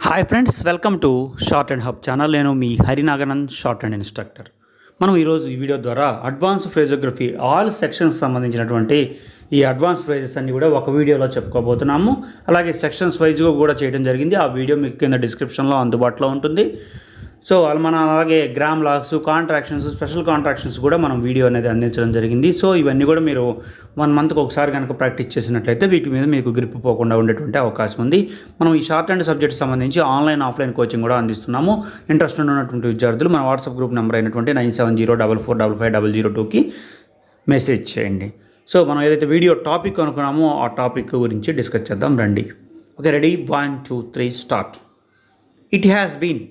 Hi friends, welcome to short and hub channel. నేను మీ హరినాగనంద్, short and instructor. మనం ఈరోజు ఈ వీడియో ద్వారా అడ్వాన్స్ ఫ్రేజోగ్రఫీ ఆల్ సెక్షన్స్ సంబంధించినటువంటి ఈ అడ్వాన్స్ ఫ్రేజెస్ అన్ని కూడా ఒక వీడియోలో చెప్పుకోబోతున్నాము. అలాగే సెక్షన్స్ వైజ్గా కూడా చేయడం జరిగింది. ఆ వీడియో మీకు కింద డిస్క్రిప్షన్లో అందుబాటులో ఉంటుంది. సో మనం అలాగే గ్రామ్ లాగ్స్, కాంట్రాక్షన్స్, స్పెషల్ కాంట్రాక్షన్స్ కూడా మనం వీడియో అనేది అందించడం జరిగింది. సో ఇవన్నీ కూడా మీరు 1 మంత్కి ఒకసారి కనుక ప్రాక్టీస్ చేసినట్లయితే వీటి మీద మీకు గ్రిప్ పోకుండా ఉండేటువంటి అవకాశం ఉంది. మనం ఈ షార్ట్ అండ్ సబ్జెక్ట్ సంబంధించి ఆన్లైన్, ఆఫ్లైన్ కోచింగ్ కూడా అందిస్తున్నాము. ఇంట్రెస్ట్ ఉన్నటువంటి విద్యార్థులు మన వాట్సాప్ గ్రూప్ నెంబర్ అయినటువంటి 9704455002కి మెసేజ్ చేయండి. సో మనం ఏదైతే వీడియో టాపిక్ అనుకున్నామో ఆ టాపిక్ గురించి డిస్కస్ చేద్దాం రండి. Okay, ready? 1, 2, 3 start. It has been.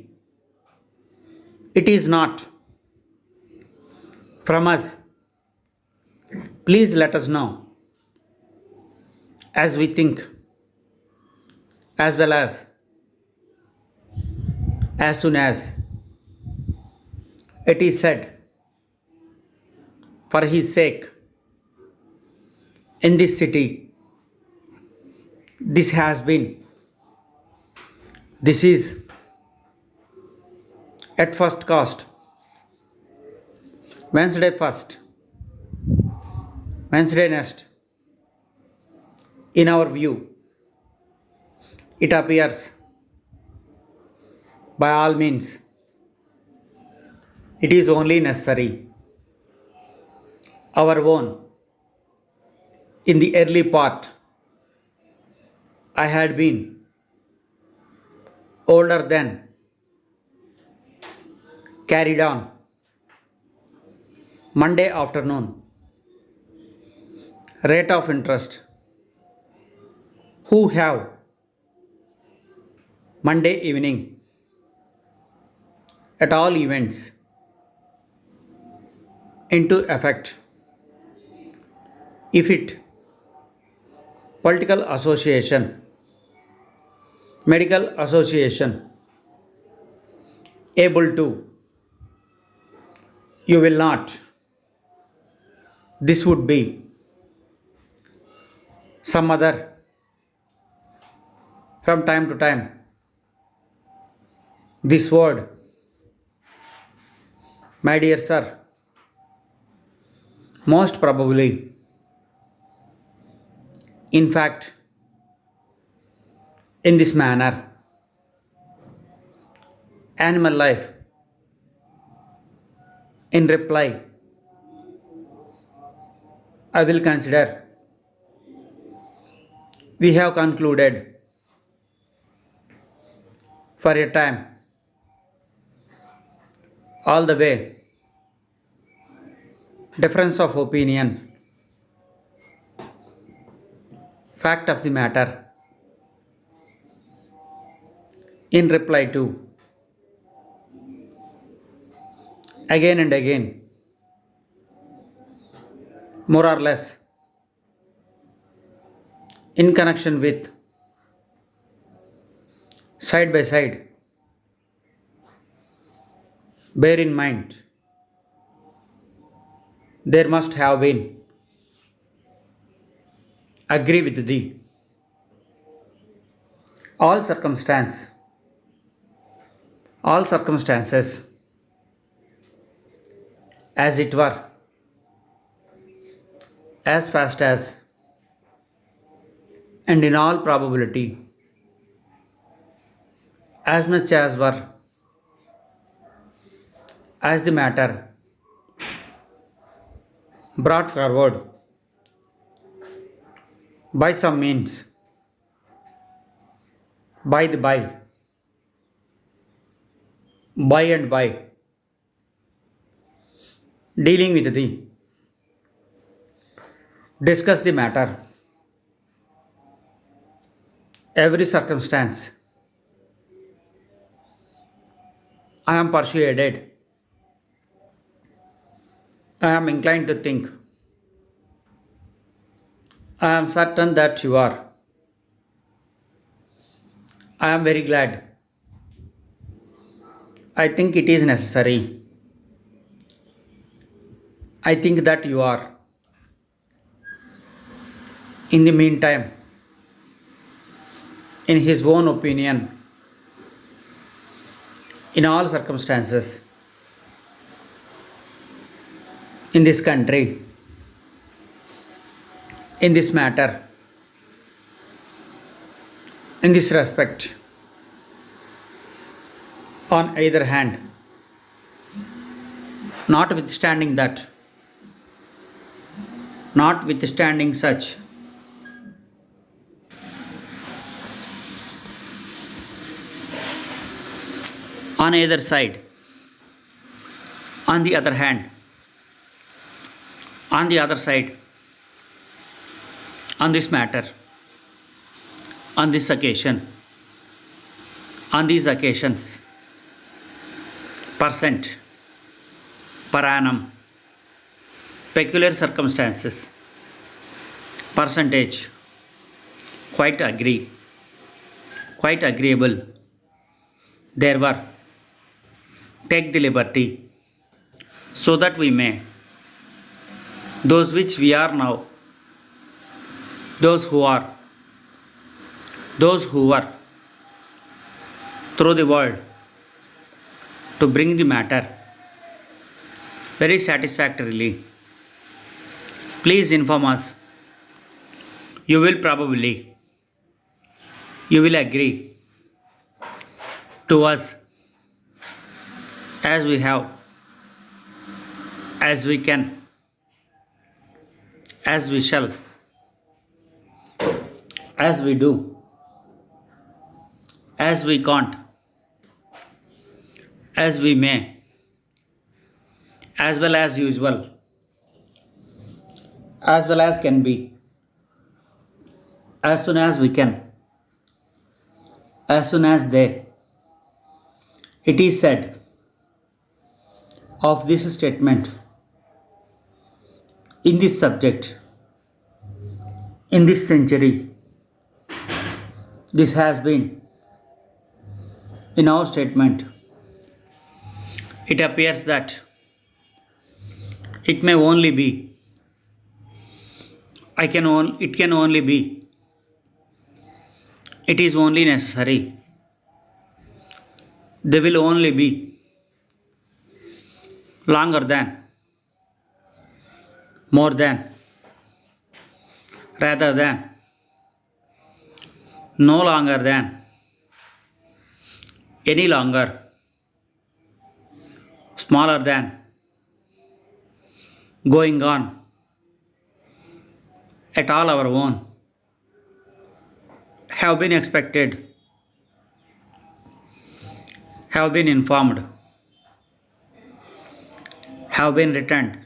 It is not. From us. Please let us know. As we think. As well as. As soon as. It is said. For his sake. In this city. This has been. This is. At first cost. Wednesday first. Wednesday next. In our view. It appears. By all means. It is only necessary. Our own. In the early part. I had been. Older than. Carried on. Monday afternoon. Rate of interest. Who have. Monday evening. At all events. Into effect. If it. Political association. Medical association. Able to. You will not. This would be. Some other. From time to time. This word. My dear sir. Most probably. In fact. In this manner. Animal life. In reply, I will consider. We have concluded. For a time. All the way. Difference of opinion. Fact of the matter. In reply to. Again and again. More or less. In connection with. Side by side. Bear in mind. There must have been. Agree with thee. All circumstances. As it were. As fast as. And in all probability. As much as were. As the matter. Brought forward. By some means. By the by. By and by. Dealing with thee. Discuss the matter. Every circumstance. I am persuaded. I am inclined to think. I am certain that you are. I am very glad. I think it is necessary. I think that you are. In the meantime, in his own opinion, in all circumstances, in this country, in this matter, in this respect. On either hand, notwithstanding that, notwithstanding such, on either side, on the other hand, on the other side, on this matter, on this occasion, on these occasions, percent, per annum, peculiar circumstances, percentage, quite agree, quite agreeable, there were, take the liberty, so that we may, those which we are now, those who are, those who were, through the world, to bring the matter very satisfactorily. Please inform us. You will probably, you will agree to us as we have, as we can, as we shall, as we do, as we can't, as we may, as well as usual, as well as can be, as soon as we can, as soon as they. It is said of this statement, in this subject, in this century, this has been in our statement. It appears that it may only be, it can only be, it is only necessary, they will only be, longer than, more than, rather than, no longer than, any longer, smaller than, going on, at all our own, have been expected, have been informed, have been returned,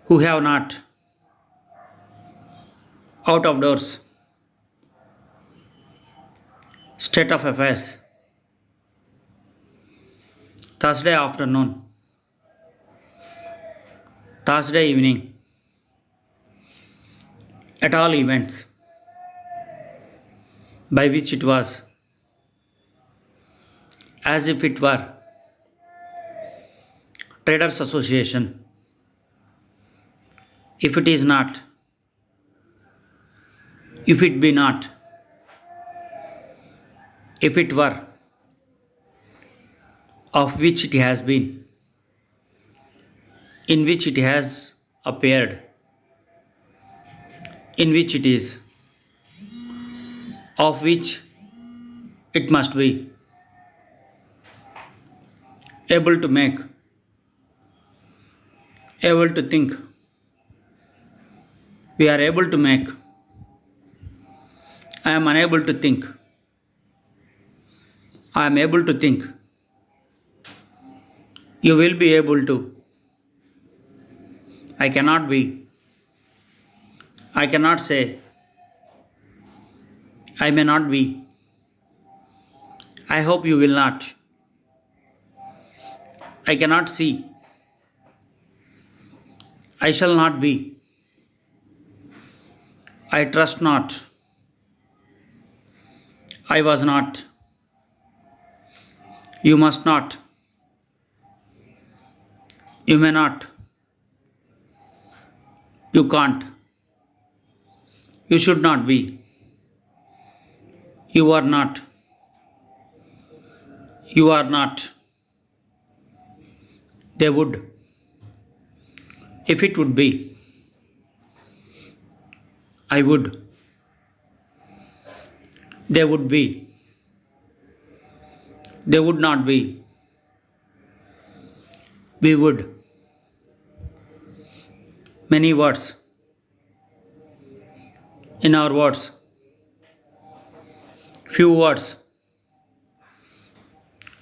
who have not, out of doors, state of affairs, Thursday afternoon, Thursday evening, at all events, by which it was, as if it were, Traders Association, if it is not, if it be not, if it were, of which it has been, in which it has appeared, in which it is, of which it must be, able to make, able to think, we are able to make, I am unable to think, I am able to think, you will be able to, I cannot be, I cannot say, I may not be, I hope you will not, I cannot see, I shall not be, I trust not, I was not, you must not, you may not, you can't, you should not be, you are not, You are not. They would. If it would be. I would. They would be. They would not be. We would. Many words. In our words. Few words.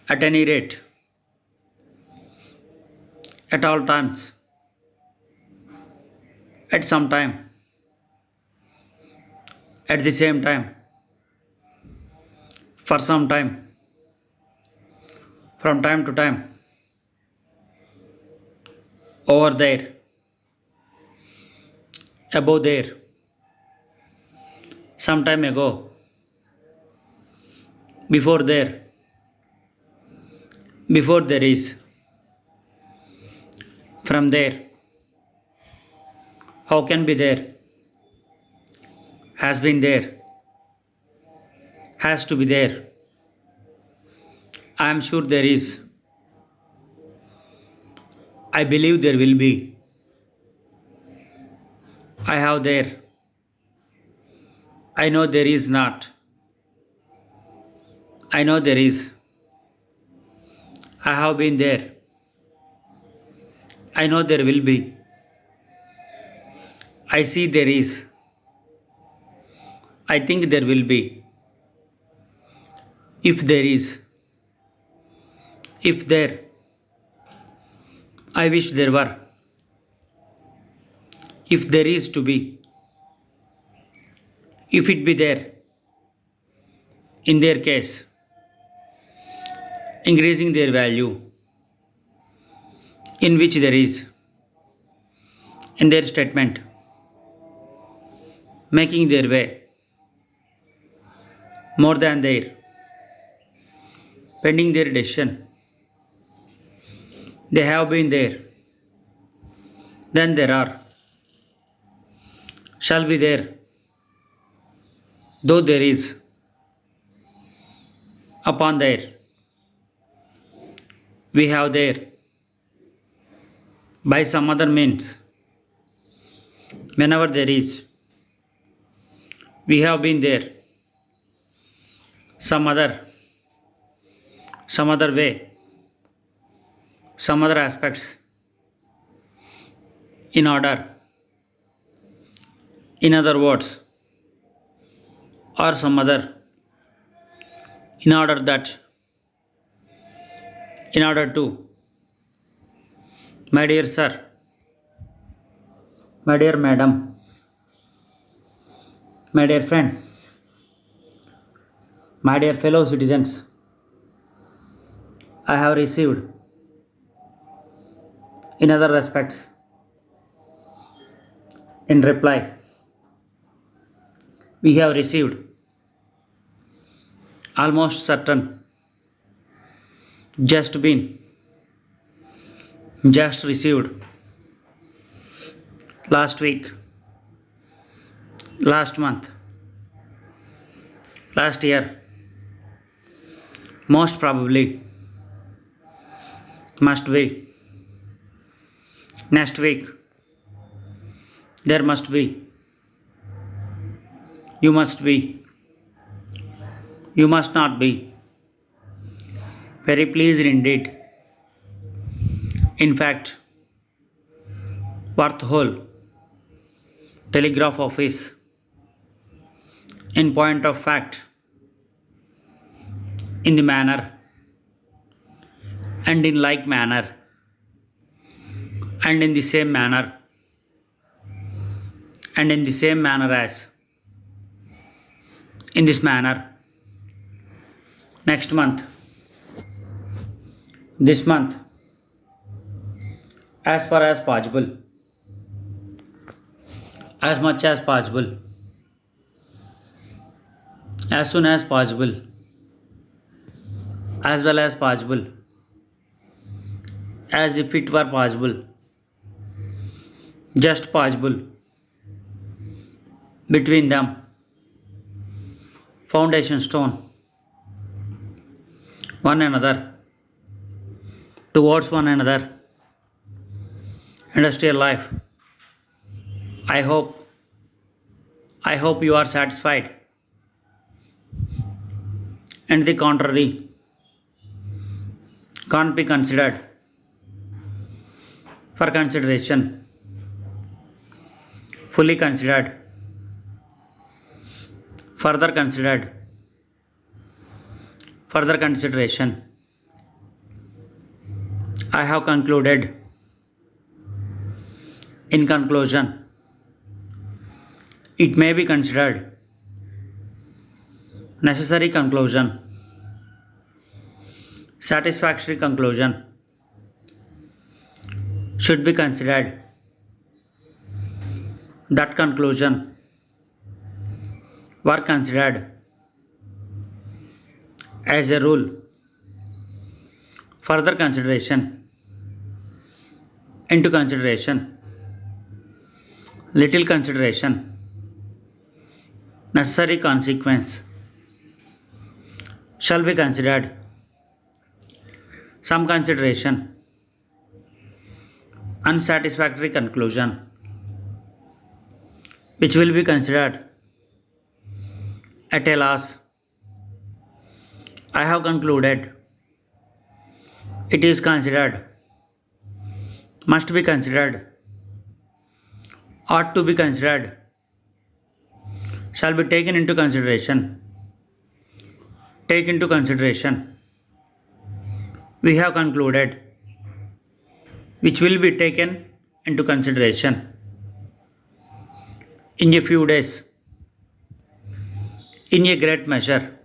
At any rate. At all times. At some time. At the same time. For some time. From time to time. Over there. Above there. Some time ago. Before there. Before there is. From there. How can be there? Has been there. Has to be there. I am sure there is. I believe there will be. I have there. I know there is not. I know there is. I have been there. I know there will be. I see there is. I think there will be. If there is. If there. I wish there were. If there is to be. If it be there. In their case. Increasing their value. In which there is. In their statement. Making their way. More than their. Pending their decision. They have been there. Then there are. Shall be there. Though there is. Upon there. We have there. By some other means. Whenever there is. We have been there. Some other way. Some other aspects. In order. In other words. Or some other. In order that. In order to. My dear sir. My dear madam. My dear friend. My dear fellow citizens. I have received. In other respects. In reply. We have received. Almost certain. Just been. Just received. Last week. Last month. Last year. Most probably. Must be. Next week. There must be. You must be. You must not be. Very pleased indeed. In fact. Worth whole. Telegraph office. In point of fact. In the manner. And in like manner. And in the same manner. And in the same manner as. In this manner. Next month. This month. As far as possible. As much as possible. As soon as possible. As well as possible. As if it were possible. Just possible. Between them. Foundation stone. one another, towards one another, industrial life. I hope you are satisfied. And the contrary, can't be considered, for consideration, fully considered, further considered, further consideration. I have concluded, in conclusion, it may be considered, necessary conclusion, satisfactory conclusion, should be considered, that conclusion, were considered, as a rule, further consideration, into consideration, little consideration, necessary consequence, shall be considered, some consideration, unsatisfactory conclusion, which will be considered, at a loss. I have concluded, it is considered, must be considered, ought to be considered, shall be taken into consideration, take into consideration. We have concluded, which will be taken into consideration. In a few days, in a great measure,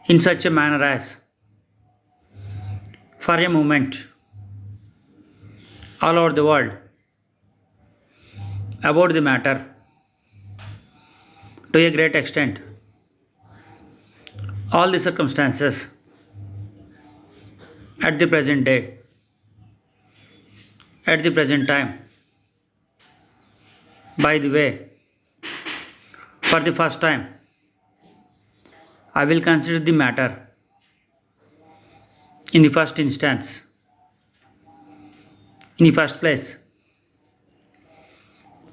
in such a manner as, for a moment, all over the world, about the matter, to a great extent, all the circumstances, at the present day, at the present time. By the way, for the first time, I will consider the matter in the first instance, in the first place,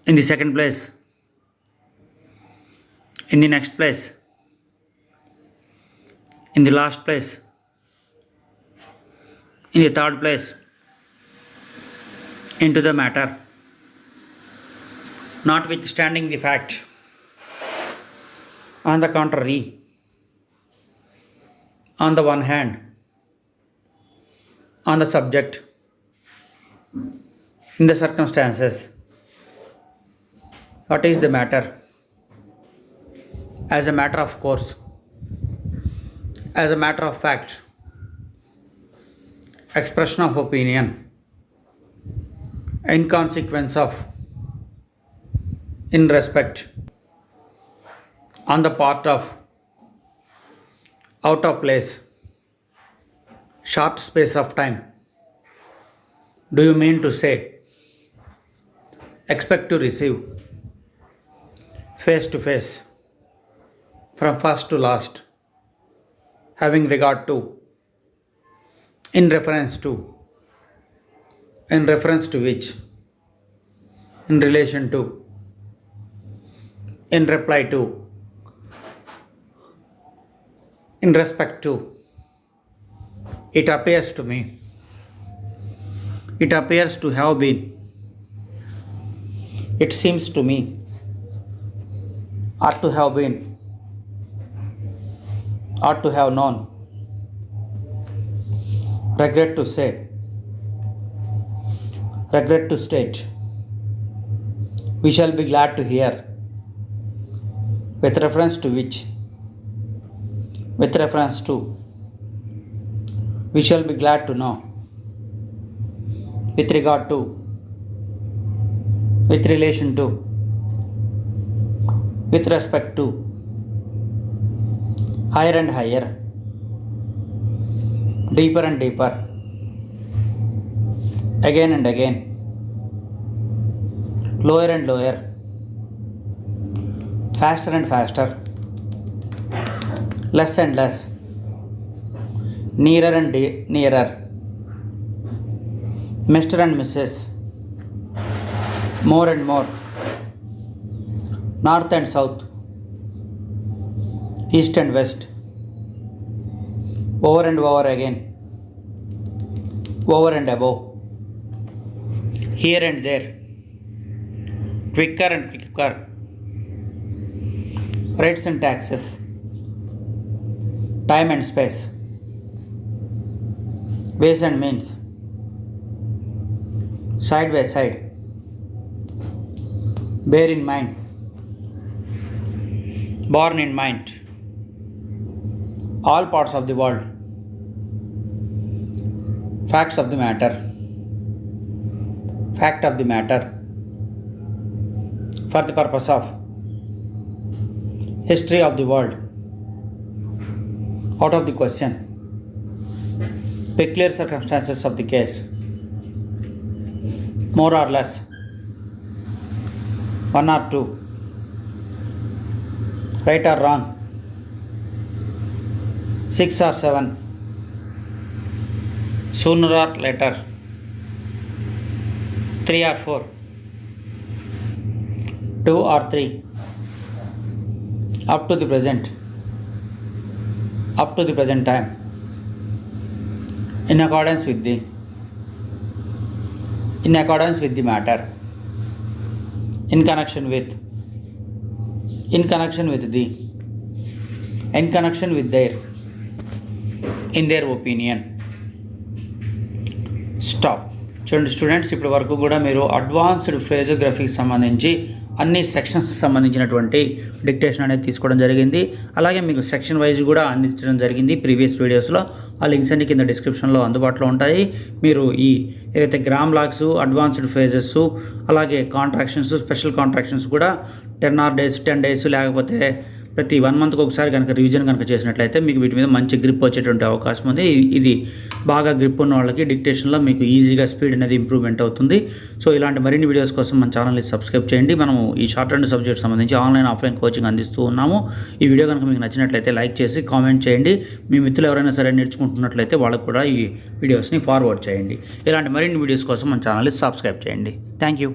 in the second place, in the next place, in the last place, in the third place, into the matter, notwithstanding the fact. On the contrary, on the one hand, on the subject, in the circumstances, what is the matter? As a matter of course, as a matter of fact, expression of opinion, in consequence of, in respect, on the part of, out of place, short space of time. Do you mean to say, expect to receive, face to face, from first to last, having regard to, in reference to which, in relation to, in reply to, in respect to. It appears to me, it appears to have been, it seems to me, ought to have been, ought to have known, regret to say, regret to state, we shall be glad to hear, with reference to which, with reference to, we shall be glad to know, with regard to, with relation to, with respect to, higher and higher, deeper and deeper, again and again, lower and lower, faster and faster, less and less, nearer and nearer, Mr. and Mrs., more and more, north and south, east and west, over and over again, over and above, here and there, quicker and quicker, rates and taxes, time and space, ways and means, side by side, bear in mind, born in mind, all parts of the world, facts of the matter, fact of the matter, for the purpose of, history of the world, out of the question, peculiar circumstances of the case, more or less, one or two, right or wrong, 6 or 7, sooner or later, 3 or 4, 2 or 3, up to the present time, in accordance with the matter, in connection with the, in connection with their, in their opinion. Stop. చూడండి students, ఇప్పటి వరకు కూడా మీరు advanced ఫ్రేజోగ్రఫీకి సంబంధించి అన్ని sections సంబంధించినటువంటి dictation అనేది తీసుకోవడం జరిగింది. అలాగే మీకు సెక్షన్ వైజ్ కూడా అందించడం జరిగింది ప్రీవియస్ వీడియోస్లో. ఆ లింక్స్ అన్ని కింద డిస్క్రిప్షన్లో అందుబాటులో ఉంటాయి. మీరు ఈ ఏదైతే గ్రామ్ లాగ్స్, అడ్వాన్స్డ్ ఫ్రేజెస్, అలాగే కాంట్రాక్షన్స్, స్పెషల్ కాంట్రాక్షన్స్ కూడా 10 days లేకపోతే ప్రతి 1 monthకి ఒకసారి కనుక రివిజన్ కనుక చేసినట్లయితే మీకు వీటి మీద మంచి గ్రిప్ వచ్చేటువంటి అవకాశం ఉంది. ఇది బాగా గ్రిప్ ఉన్న వాళ్ళకి డిక్టేషన్లో మీకు ఈజీగా స్పీడ్ అనేది ఇంప్రూవ్మెంట్ అవుతుంది. సో ఇలాంటి మరిన్ని వీడియోస్ కోసం మన ఛానల్ని సబ్స్క్రైబ్ చేయండి. మనము ఈ షార్ట్ అండ్ సబ్జెక్ట్ సంబంధించి ఆన్లైన్, ఆఫ్లైన్ కోచింగ్ అందిస్తూ ఉన్నాము. ఈ వీడియో కనుక మీకు నచ్చినట్లయితే లైక్ చేసి కామెంట్ చేయండి. మీ మిత్రులు ఎవరైనా సరే నేర్చుకుంటున్నట్లయితే వాళ్ళకు కూడా ఈ వీడియోస్ని ఫార్వర్డ్ చేయండి. ఇలాంటి మరిన్ని వీడియోస్ కోసం మన ఛానల్ని సబ్స్క్రైబ్ చేయండి. Thank you.